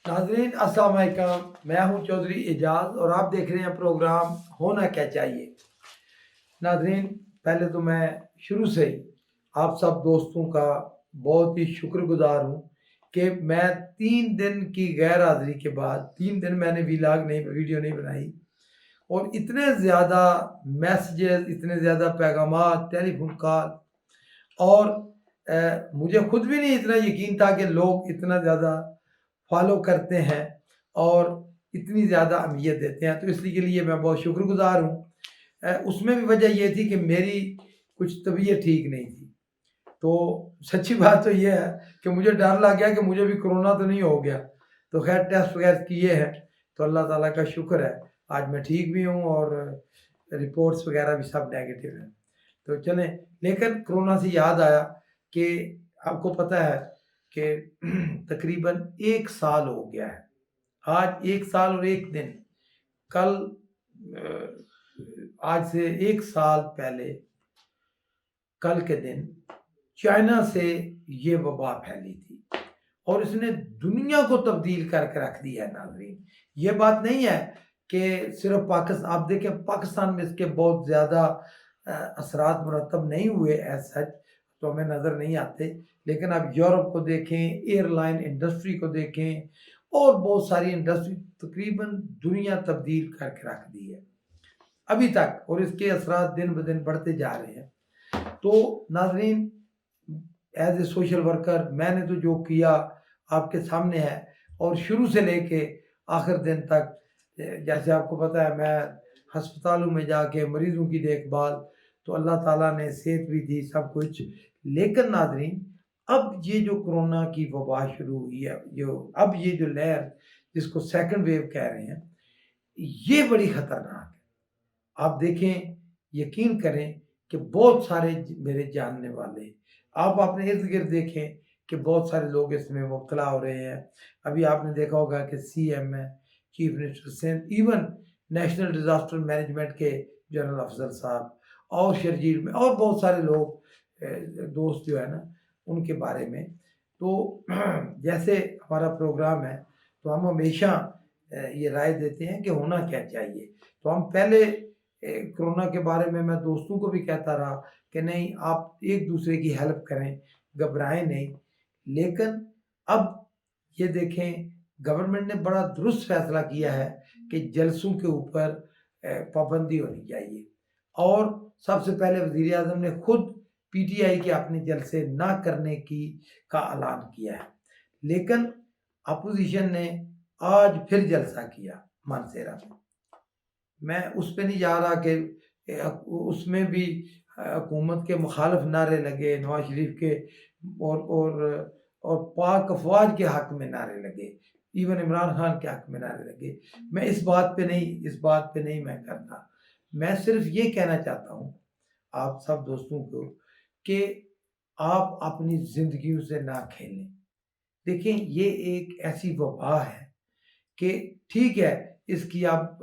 नाजरीन अस्सलाम वालेकुम। मैं हूं चौधरी एजाज और आप देख रहे हैं प्रोग्राम होना क्या चाहिए। नाजरीन, पहले तो मैं शुरू से ही आप सब दोस्तों का बहुत ही शुक्रगुजार हूं कि मैं 3 दिन की गैर हाजिरी के बाद 3 दिन मैंने वीडियो नहीं बनाई और इतने ज़्यादा मैसेजेस, इतने ज़्यादा पैगामात, टेलीफोन कॉल और मुझे खुद भी नहीं इतना यकीन था कि लोग इतना ज़्यादा फॉलो करते हैं और इतनी ज़्यादा अहमियत देते हैं, तो इसलिए के लिए मैं बहुत शुक्रगुजार हूँ। उसमें भी वजह ये थी कि मेरी कुछ तबीयत ठीक नहीं थी। तो सच्ची बात तो ये है कि मुझे डर लग गया कि मुझे भी कोरोना तो नहीं हो गया। तो खैर टेस्ट वगैरह किए हैं, तो अल्लाह ताला का शुक्र है आज मैं ठीक भी हूँ और रिपोर्ट्स वगैरह भी सब नेगेटिव हैं। तो चलें, लेकिन कोरोना से याद आया कि आपको पता है कि तकरीबन 1 साल हो गया है। आज 1 साल और 1 दिन, कल आज से 1 साल पहले कल के दिन चाइना से ये वबा फैली थी और इसने दुनिया को तब्दील करके रख दिया है। नाज़रीन, ये बात नहीं है कि सिर्फ पाकिस्तान, आप देखें पाकिस्तान में इसके बहुत ज़्यादा असरात मुरतब नहीं हुए एज सच, तो हमें नज़र नहीं आते, लेकिन आप यूरोप को देखें, एयरलाइन इंडस्ट्री को देखें और बहुत सारी इंडस्ट्री, तकरीबन दुनिया तब्दील करके रख दी है अभी तक, और इसके असरात दिन ब दिन बढ़ते जा रहे हैं। तो नाज़रीन, एज ए सोशल वर्कर मैंने तो जो किया आपके सामने है, और शुरू से लेके आखिर दिन तक, जैसे आपको पता है मैं हस्पतालों में जाके मरीज़ों की देखभाल, तो अल्लाह ताला ने सेहत भी दी सब कुछ। लेकिन नाज़रीन, अब ये जो कोरोना की वबा शुरू हुई है, अब ये जो लहर जिसको सेकंड वेव कह रहे हैं, ये बड़ी ख़तरनाक है। आप देखें, यकीन करें कि बहुत सारे मेरे जानने वाले, आप अपने इर्द गिर्द देखें कि बहुत सारे लोग इसमें मुब्तला हो रहे हैं। अभी आपने देखा होगा कि सीएम है, chief minister Sindh, even national disaster management के जनरल अफसर साहब और शर्जील में और बहुत सारे लोग दोस्त जो है ना उनके बारे में। तो जैसे हमारा प्रोग्राम है, तो हम हमेशा ये राय देते हैं कि होना क्या चाहिए। तो हम पहले कोरोना के बारे में मैं दोस्तों को भी कहता रहा कि नहीं, आप एक दूसरे की हेल्प करें, घबराएं नहीं। लेकिन अब ये देखें, गवर्नमेंट ने बड़ा दुरुस्त फैसला किया है कि जलसों के ऊपर पाबंदी होनी चाहिए, और सबसे पहले वज़ीर आज़म ने खुद पीटीआई के अपने जलसे ना करने की का ऐलान किया है। लेकिन अपोजिशन ने आज फिर जलसा किया मानसेरा में। मैं उस पे नहीं जा रहा कि उसमें भी हुकूमत के मुखालिफ नारे लगे नवाज शरीफ के, और पाक अफवाज के हक में नारे लगे, इवन इमरान खान के हक में नारे लगे। मैं इस बात पे नहीं मैं करता। मैं सिर्फ ये कहना चाहता हूँ आप सब दोस्तों को कि आप अपनी जिंदगियों से ना खेलें। देखें, ये एक ऐसी वबा है कि ठीक है, इसकी आप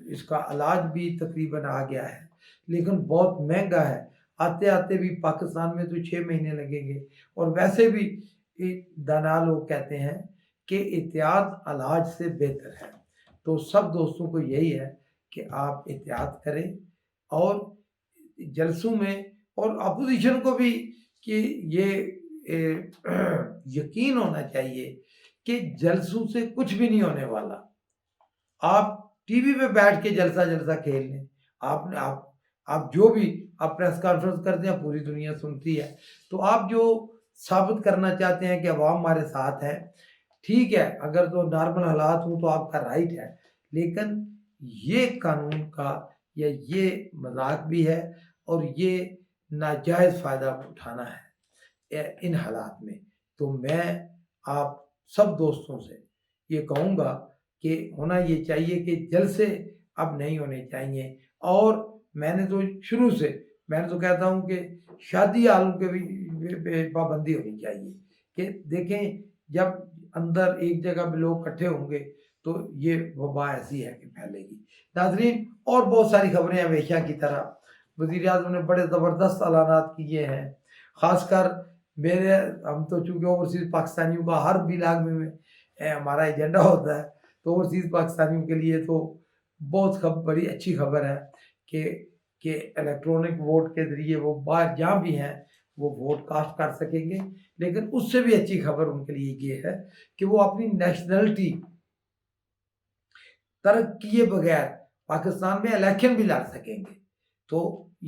इसका इलाज भी तकरीबन आ गया है, लेकिन बहुत महंगा है। आते आते भी पाकिस्तान में तो 6 महीने लगेंगे, और वैसे भी दाना लोग कहते हैं कि एहतियात इलाज से बेहतर है। तो सब दोस्तों को यही है कि आप एहतियात करें, और जलसों में, और अपोजिशन को भी कि ये यकीन होना चाहिए कि जलसों से कुछ भी नहीं होने वाला। आप टीवी पे बैठ के जलसा खेल लें। आप जो भी आप प्रेस कॉन्फ्रेंस करते हैं पूरी दुनिया सुनती है। तो आप जो साबित करना चाहते हैं कि अवाम हमारे साथ है, ठीक है, अगर तो नॉर्मल हालात हों तो आपका राइट है, लेकिन ये कानून का या ये मजाक भी है, और ये नाजायज़ फ़ायदा उठाना है इन हालात में। तो मैं आप सब दोस्तों से ये कहूँगा कि होना ये चाहिए कि जलसे अब नहीं होने चाहिए। और मैंने तो शुरू से मैंने तो कहता हूँ कि शादी हालों के भी पे पाबंदी होनी चाहिए कि देखें, जब अंदर एक जगह पे लोग इकट्ठे होंगे तो ये वबा ऐसी है कि फैलेगी। नाज़रीन, और बहुत सारी खबरें हमेशा की तरह वज़ीर आज़म ने बड़े ज़बरदस्त ऐलानात किए हैं। ख़ासकर हम तो चूँकि ओवरसीज़ पाकिस्तानियों का हर ब्लॉग में ہمارا ایجنڈا ہوتا ہے، تو اوورسیز پاکستانیوں کے لیے تو بہت بڑی اچھی خبر ہے کہ الیکٹرانک ووٹ کے ذریعے وہ باہر جہاں بھی ہیں وہ ووٹ کاسٹ کر سکیں گے۔ لیکن اس سے بھی اچھی خبر ان کے لیے یہ ہے کہ وہ اپنی نیشنلٹی ترک کیے بغیر پاکستان میں الیکشن بھی لڑ سکیں گے۔ تو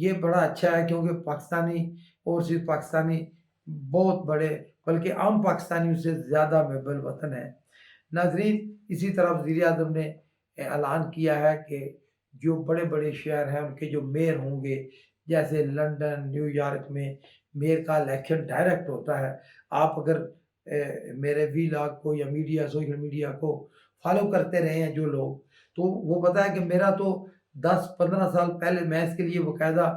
یہ بڑا اچھا ہے، کیونکہ پاکستانی اوورسیز پاکستانی بہت بڑے بلکہ عام پاکستانیوں سے زیادہ محب الوطن ہیں۔ ناظرین، اسی طرح وزیر اعظم نے اعلان کیا ہے کہ جو بڑے بڑے شہر ہیں ان کے جو میئر ہوں گے، جیسے لندن، نیو یارک میں میئر کا الیکشن ڈائریکٹ ہوتا ہے۔ آپ اگر میرے وی لاگ کو یا سوشل میڈیا کو فالو کرتے رہے ہیں جو لوگ، تو وہ پتہ ہے کہ میرا تو 10-15 سال پہلے میں اس کے لیے باقاعدہ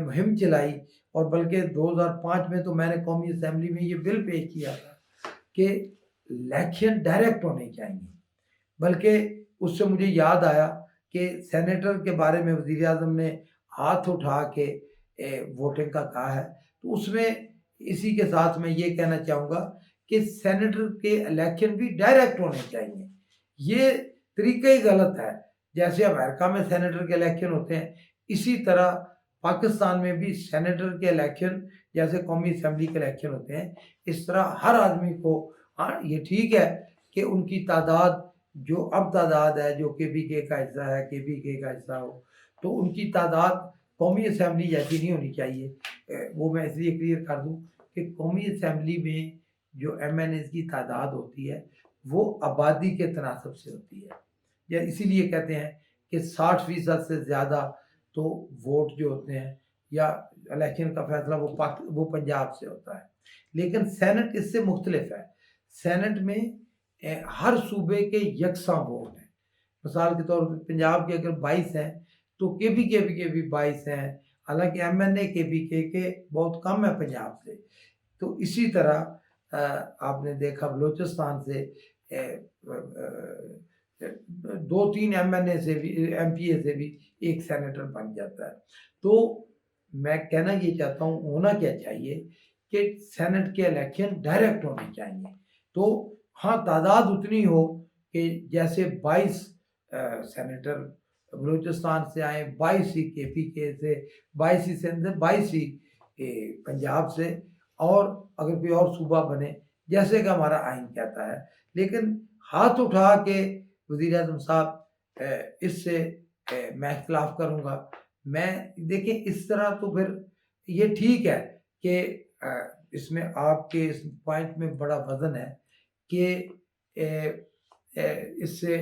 مہم چلائی، اور بلکہ 2005 میں تو میں نے قومی اسمبلی میں یہ بل پیش کیا تھا کہ الیکشن ڈائریکٹ ہونے چاہیے۔ بلکہ اس سے مجھے یاد آیا کہ سینیٹر کے بارے میں وزیر اعظم نے ہاتھ اٹھا کے ووٹنگ کا کہا ہے، تو اس میں اسی کے ساتھ میں یہ کہنا چاہوں گا کہ سینیٹر کے الیکشن بھی ڈائریکٹ ہونے چاہیے۔ یہ طریقہ ہی غلط ہے۔ جیسے امریکہ میں سینیٹر کے الیکشن ہوتے ہیں، اسی طرح پاکستان میں بھی سینیٹر کے الیکشن جیسے قومی اسمبلی کے الیکشن ہوتے ہیں، اس طرح ہر آدمی کو یہ ٹھیک ہے کہ ان کی تعداد جو اب تعداد ہے جو KPK کا حصہ ہے، KPK کا حصہ ہو، تو ان کی تعداد قومی اسمبلی جیسی نہیں ہونی چاہیے۔ وہ میں اس لیے کلیئر کر دوں کہ قومی اسمبلی میں جو MNAs کی تعداد ہوتی ہے وہ آبادی کے تناسب سے ہوتی ہے، یا اسی لیے کہتے ہیں کہ 60% سے زیادہ تو ووٹ جو ہوتے ہیں یا الیکشن کا فیصلہ وہ پنجاب سے ہوتا ہے۔ لیکن سینٹ اس سے مختلف ہے۔ سینٹ میں ہر صوبے کے یکساں ووٹ ہیں۔ مثال کے طور پر پنجاب کے اگر 22 ہیں تو KPK کے بھی 22 ہیں، حالانکہ MNA KPK کے بہت کم ہے پنجاب سے۔ تو اسی طرح آپ نے دیکھا بلوچستان سے 2-3 MNA سے بھی MPA سے بھی ایک سینیٹر بن جاتا ہے۔ تو میں کہنا یہ چاہتا ہوں ہونا کیا چاہیے کہ سینٹ کے الیکشن ڈائریکٹ ہونے چاہیے۔ تو ہاں تعداد اتنی ہو کہ جیسے 22 سینیٹر بلوچستان سے آئیں، 22 ہی KPK سے، 22 ہی سندھ سے، 22 ہی پنجاب سے، اور اگر کوئی اور صوبہ بنے جیسے کہ ہمارا آئین کہتا ہے۔ لیکن ہاتھ اٹھا کے وزیر اعظم صاحب اس سے میں اختلاف کروں گا۔ میں دیکھیں اس طرح تو پھر یہ ٹھیک ہے کہ اس میں آپ کے اس پوائنٹ میں بڑا وزن ہے کہ اس سے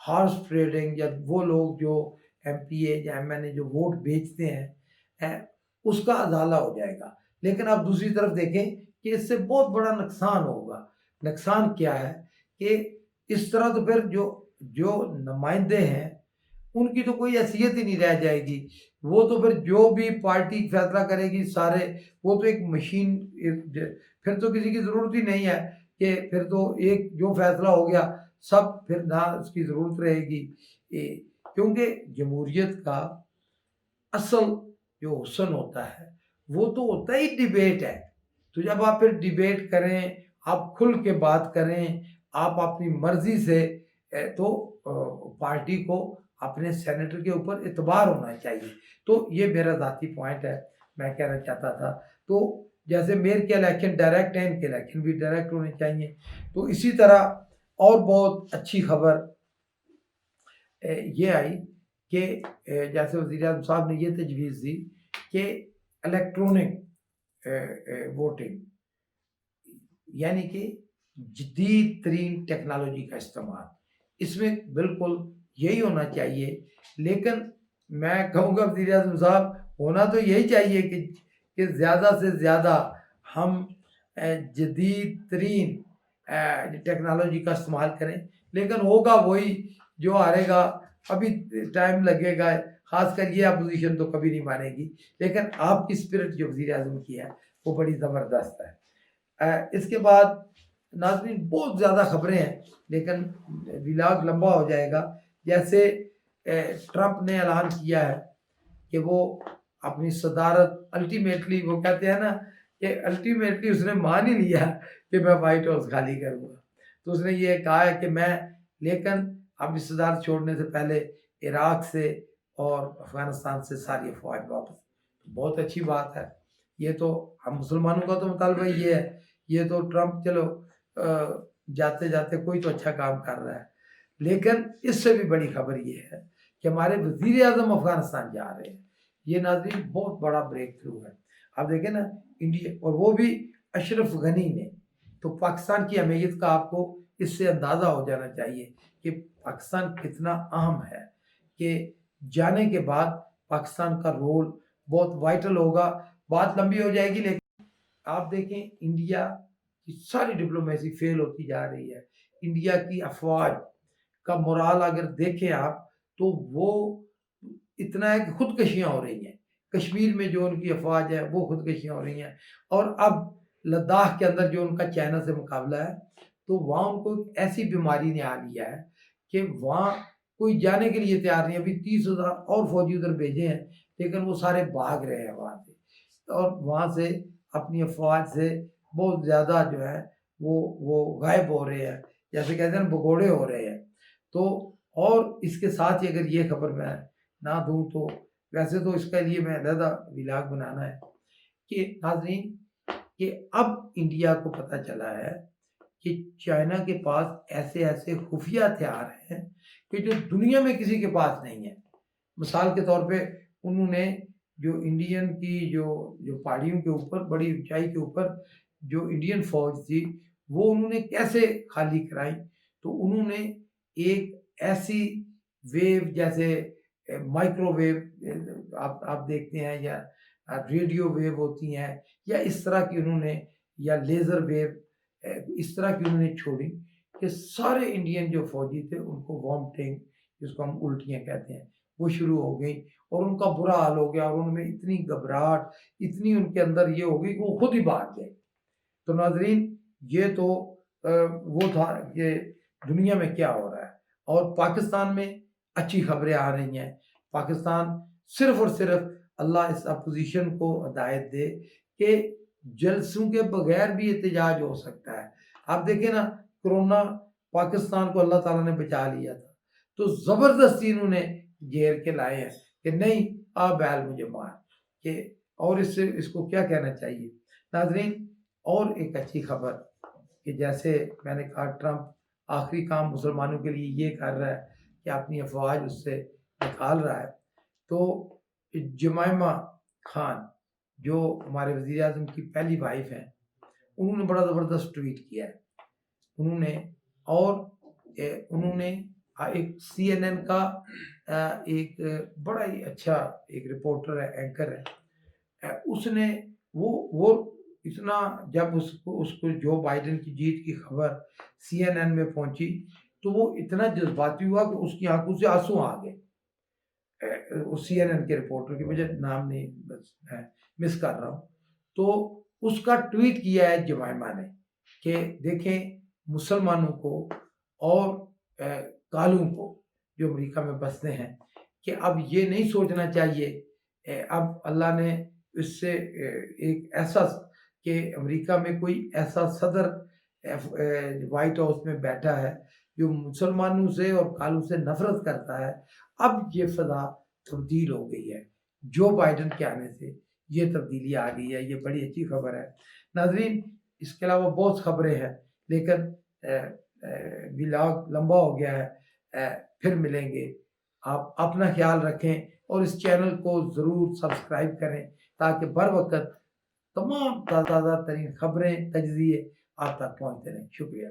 ہارس ٹریڈنگ یا وہ لوگ جو MPA یا MNA جو ووٹ بیچتے ہیں اس کا ازالہ ہو جائے گا۔ لیکن آپ دوسری طرف دیکھیں کہ اس سے بہت بڑا نقصان ہوگا۔ نقصان کیا ہے کہ اس طرح تو پھر جو نمائندے ہیں ان کی تو کوئی حیثیت ہی نہیں رہ جائے گی۔ وہ تو پھر جو بھی پارٹی فیصلہ کرے گی سارے، وہ تو ایک مشین، پھر تو کسی کی ضرورت ہی نہیں ہے کہ پھر تو ایک جو فیصلہ ہو گیا سب، پھر نہ اس کی ضرورت رہے گی۔ کیونکہ جمہوریت کا اصل جو حسن ہوتا ہے وہ تو ہوتا ہی ڈیبیٹ ہے۔ تو جب آپ پھر ڈیبیٹ کریں، آپ کھل کے بات کریں، آپ اپنی مرضی سے، تو پارٹی کو اپنے سینیٹر کے اوپر اعتبار ہونا چاہیے۔ تو یہ میرا ذاتی پوائنٹ ہے، میں کہنا چاہتا تھا۔ تو جیسے میئر کے الیکشن ڈائریکٹ ہیں، ان کے الیکشن بھی ڈائریکٹ ہونے چاہیے۔ تو اسی طرح اور بہت اچھی خبر یہ آئی کہ جیسے وزیر اعظم صاحب نے یہ تجویز دی کہ الیکٹرانک ووٹنگ، یعنی کہ جدید ترین ٹیکنالوجی کا استعمال، اس میں بالکل یہی ہونا چاہیے۔ لیکن میں کہوں گا وزیر اعظم صاحب ہونا تو یہی چاہیے کہ زیادہ سے زیادہ ہم جدید ترین ٹیکنالوجی کا استعمال کریں، لیکن ہوگا وہی جو ہارے گا۔ ابھی ٹائم لگے گا، خاص کر یہ اپوزیشن تو کبھی نہیں مانے گی، لیکن آپ کی اسپرٹ جو وزیر اعظم کی ہے وہ بڑی زبردست ہے۔ اس کے بعد ناظرین بہت زیادہ خبریں ہیں لیکن ولاگ لمبا ہو جائے گا۔ جیسے ٹرمپ نے اعلان کیا ہے کہ وہ اپنی صدارت الٹیمیٹلی، وہ کہتے ہیں نا کہ الٹیمیٹلی اس نے مان ہی لیا کہ میں وائٹ ہاؤس خالی کروں گا۔ तो उसने ये कहा है कि मैं लेकिन अब रिश्तेदार छोड़ने से पहले इराक से और अफगानिस्तान से सारी अफवाज वापस। बहुत अच्छी बात है। ये तो हम मुसलमानों का तो मुतालबा ये है। ये तो ट्रंप चलो जाते जाते कोई तो अच्छा काम कर रहा है, लेकिन इससे भी बड़ी खबर ये है कि हमारे वजीर आजम अफगानिस्तान जा रहे हैं। ये नाज़रीन बहुत बड़ा ब्रेक थ्रू है। आप देखें ना, इंडिया, और वो भी अशरफ गनी ने। तो पाकिस्तान की अहमियत का आपको इससे अंदाज़ा हो जाना चाहिए कि पाकिस्तान कितना अहम है, कि जाने के बाद पाकिस्तान का रोल बहुत वाइटल होगा। बात लंबी हो जाएगी, लेकिन आप देखें इंडिया की सारी डिप्लोमेसी फेल होती जा रही है। इंडिया की अफवाज का मोराल अगर देखें आप, तो वो इतना है कि खुदकशियाँ हो रही हैं। कश्मीर में जो उनकी अफवाज है वो खुदकशियाँ हो रही हैं, और अब लद्दाख के अंदर जो उनका चाइना से मुकाबला है, तो वहाँ उनको एक ऐसी बीमारी ने आ लिया है कि वहाँ कोई जाने के लिए तैयार नहीं। अभी 30,000 और फौजी उधर भेजे हैं, लेकिन वो सारे भाग रहे हैं वहाँ से, और वहाँ से अपनी अफवाज से बहुत ज़्यादा जो है वो गायब हो रहे हैं, जैसे कहते हैं भगोड़े हो रहे हैं। तो और इसके साथ ही अगर ये खबर मैं ना दूं, तो वैसे तो इसके लिए मैं अलहदा व्लॉग बनाना है कि नाज़रीन, कि अब इंडिया को पता चला है कि चाइना के पास ऐसे ऐसे खुफिया हथियार हैं कि जो दुनिया में किसी के पास नहीं है। मिसाल के तौर पे उन्होंने जो इंडियन की जो पहाड़ियों के ऊपर, बड़ी ऊंचाई के ऊपर जो इंडियन फौज थी, वो उन्होंने कैसे खाली कराई। तो उन्होंने एक ऐसी वेव, जैसे माइक्रोवेव आप देखते हैं, या रेडियो वेव होती हैं, या इस तरह की उन्होंने, या लेज़र वेव, इस तरह की उन्होंने छोड़ी कि सारे इंडियन जो फौजी थे उनको वॉमिटिंग, जिसको हम उल्टियाँ कहते हैं, वो शुरू हो गई, और उनका बुरा हाल हो गया, और उनमें इतनी घबराहट, इतनी उनके अंदर ये हो गई कि वो खुद ही भाग गए। तो नाजरीन, ये तो वो था कि दुनिया में क्या हो रहा है, और पाकिस्तान में अच्छी खबरें आ रही हैं। पाकिस्तान सिर्फ और सिर्फ अल्लाह इस अपोजिशन को हदायत दे कि जलसों के बगैर भी एहतजाज हो सकता है। आप देखें ना, कोरोना पाकिस्तान को अल्लाह ताला ने बचा लिया था, तो ज़बरदस्ती इन्होंने घेर के लाए हैं कि नहीं, आ बैल मुझे मार के। और इससे इसको क्या कहना चाहिए नाजरीन। और एक अच्छी खबर कि जैसे मैंने कहा, ट्रंप आखिरी काम मुसलमानों के लिए ये कर रहा है कि अपनी अफवाज उससे निकाल रहा है। तो जमाइमा खान, जो हमारे वज़ीर आज़म की पहली वाइफ हैं, उन्होंने बड़ा ज़बरदस्त ट्वीट किया है। उन्होंने एक CNN का एक बड़ा ही अच्छा एक रिपोर्टर है, एंकर है, उसने वो इतना, जब उसको जो बाइडेन की जीत की खबर CNN में पहुंची, तो वो इतना जज्बाती हुआ कि उसकी आंखों से आंसू आ गए। उस CNN के रिपोर्टर की, मुझे नाम नहीं, बस मैं मिस कर रहा हूँ। तो उसका ट्वीट किया है जमाइमा ने कि देखें, मुसलमानों को और कालू को जो अमेरिका में बसते हैं, कि अब ये नहीं सोचना चाहिए, अब अल्लाह ने इससे एक ऐसा, कि अमेरिका में कोई ऐसा सदर वाइट हाउस में बैठा है जो मुसलमानों से और कालू से नफरत करता है। अब ये फजा तब्दील हो गई है, जो बाइडन के आने से ये तब्दीली आ गई है। ये बड़ी अच्छी खबर है नाजरीन। इसके अलावा बहुत खबरें हैं, लेकिन व्लॉग लंबा हो गया है। फिर मिलेंगे। आप अपना ख्याल रखें, और इस चैनल को ज़रूर सब्सक्राइब करें, ताकि बर वक्त तमाम ताज़ा तरीन खबरें, तजज़िये आप तक पहुँचते रहें। शुक्रिया।